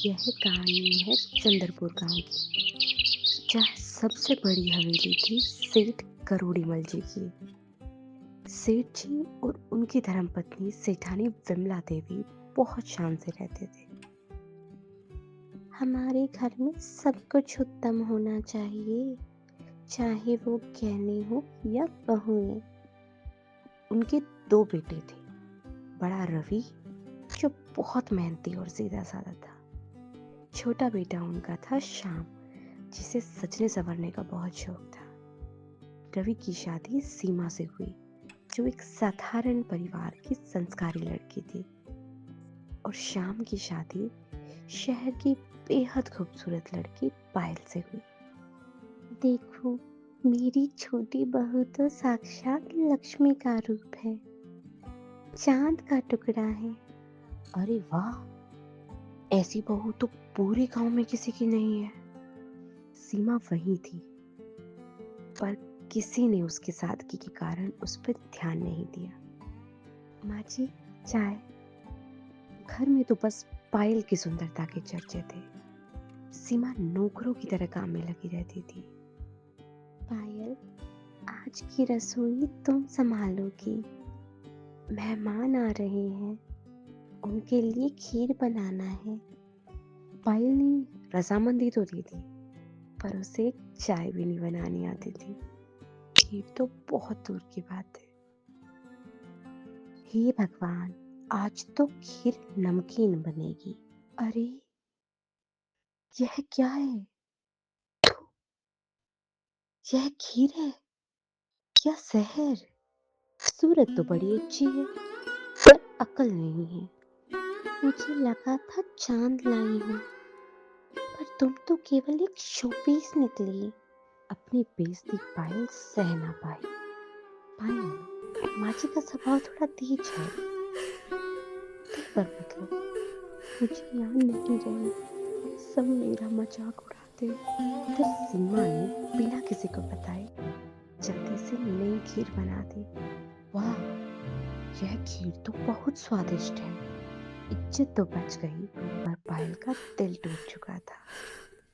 यह कहानी है चंद्रपुर गांव की, जहाँ सबसे बड़ी हवेली थी सेठ करोड़ीमल जी की। सेठ जी और उनकी धर्मपत्नी सेठानी विमला देवी बहुत शान से रहते थे। हमारे घर में सब कुछ उत्तम होना चाहिए, चाहे वो गहने हो या बहुएं। उनके दो बेटे थे। बड़ा रवि, जो बहुत मेहनती और सीधा साधा था। छोटा बेटा उनका था श्याम, जिसे सजने संवरने का बहुत शौक था। रवि की शादी सीमा से हुई, जो एक साधारण परिवार की संस्कारी लड़की थी, और श्याम की शादी शहर की बेहद खूबसूरत लड़की पायल से हुई। देखो, मेरी छोटी बहू तो साक्षात लक्ष्मी का रूप है, चांद का टुकड़ा है। अरे वाह, ऐसी बहू तो पूरे गांव में किसी की नहीं है। सीमा वही थी, पर किसी ने उसकी सादगी के कारण उस पर ध्यान नहीं दिया। माँ जी, चाय। घर में तो बस पायल की सुंदरता के चर्चे थे। सीमा नौकरों की तरह काम में लगी रहती थी। पायल, आज की रसोई तुम संभालोगी। मेहमान आ रहे हैं, उनके लिए खीर बनाना है। पायल ने रजामंदी तो दी थी, पर उसे चाय भी नहीं बनानी आती थी। खीर तो बहुत दूर की बात है। हे भगवान, आज तो खीर नमकीन बनेगी। अरे, यह क्या है? यह खीर है या जहर? सूरत तो बड़ी अच्छी है, पर अकल नहीं है। मुझे लगा था चांद लाई हूँ, पर तुम तो केवल एक शोपीस निकली। अपनी बेइज्जती पायल सह ना पाई। पायल, माँ जी का स्वभाव थोड़ा तेज है। दिल पर मत लो, मुझे याद नहीं रही। सब मेरा मजाक उड़ाते। इधर सीमा ने बिना किसी को बताए जल्दी से नई खीर बना दी। वाह, यह खीर तो बहुत स्वादिष्ट है। इज्जत तो बच गई, पर पायल का दिल टूट चुका था।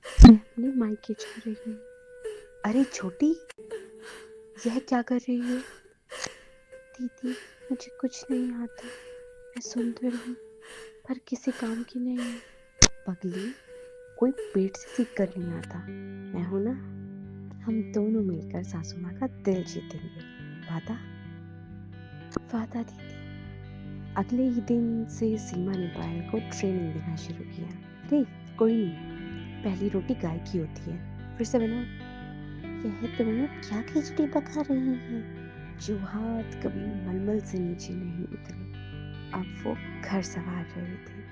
मैं अपने मायके जा रही हूँ। अरे छोटी, यह क्या कर रही हो? दीदी, मुझे कुछ नहीं आता। मैं सुंदर हूँ, पर किसी काम की नहीं हूँ। पगली, कोई पेट से सीख कर नहीं आता। मैं हूं ना, हम दोनों मिलकर सासू माँ का दिल जीतेंगे। वादा? वादा दीदी। अगले ही दिन से सीमा ने पायल को ट्रेनिंग देना शुरू किया। अरे कोई नहीं, पहली रोटी गाय की होती है, फिर से बनाओ। यह तुम क्या खिचड़ी पका रही हैं? जो हाथ कभी मलमल से नीचे नहीं उतरे, अब वो घर संवार रहे थे।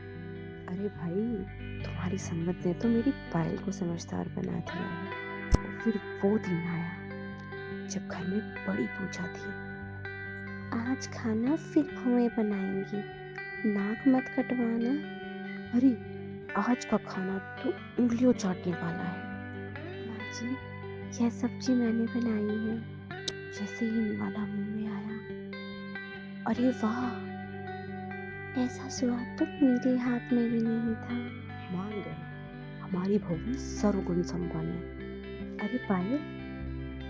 अरे भाई, तुम्हारी सम्मत ने तो मेरी पायल को समझदार बना दिया है। और फिर वो दिन आया जब घर में बड़ी पूजा थी। आज खाना फिर भुएं बनाएंगी, नाक मत कटवाना। अरे, आज का खाना तो उंगलियों चाटने वाला है। माँ जी, यह सब्जी मैंने बनाई है। जैसे ही निवाला मुंह में आया, अरे वाह, ऐसा स्वाद तो मेरे हाथ में भी नहीं था। मान गए, हमारी बहू भी सर्वगुण संपन्न है। अरे पायल,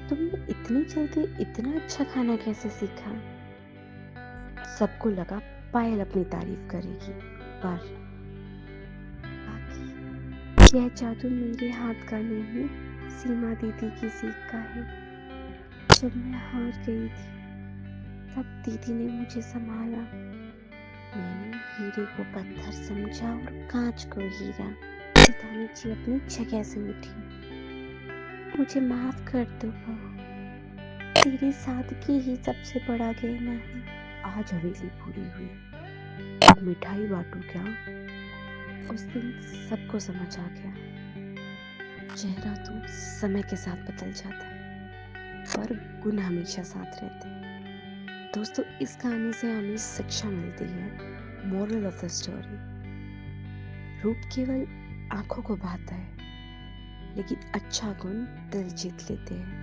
तुमने इतनी जल्दी इतना अच्छा खाना कैसे सीखा? सबको लगा पायल अपनी तारीफ करेगी, पर बाकी यह जादू मेरे हाथ का नहीं, सीमा दीदी की सीख का है। जब मैं हार गई थी, तब दीदी ने मुझे संभाला। मैंने हीरे को पत्थर समझा और कांच को हीरा। सीतानी जी अपनी जगह से उठी। मुझे माफ कर दो बहू, तेरी सादगी ही सबसे बड़ा गहना है। आज हवेली पूरी हुई, अब मिठाई बांटू क्या? उस दिन सबको समझ आ गया, चेहरा तो समय के साथ बदल जाता है, पर गुण हमेशा साथ रहते हैं। दोस्तों, इस कहानी से हमें शिक्षा मिलती है। मोरल ऑफ द स्टोरी, रूप केवल आंखों को भाता है, लेकिन अच्छा गुण दिल जीत लेते हैं।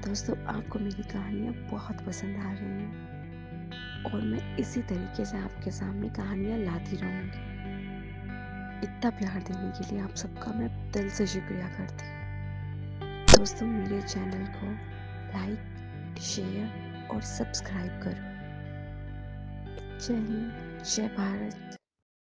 दोस्तों, आपको मेरी कहानियाँ बहुत पसंद आ रही हैं, और मैं इसी तरीके से आपके सामने कहानियाँ लाती रहूँगी। इतना प्यार देने के लिए आप सबका मैं दिल से शुक्रिया करती हूँ। दोस्तों, मेरे चैनल को लाइक, शेयर और सब्सक्राइब करो। जय हिंद, जय भारत।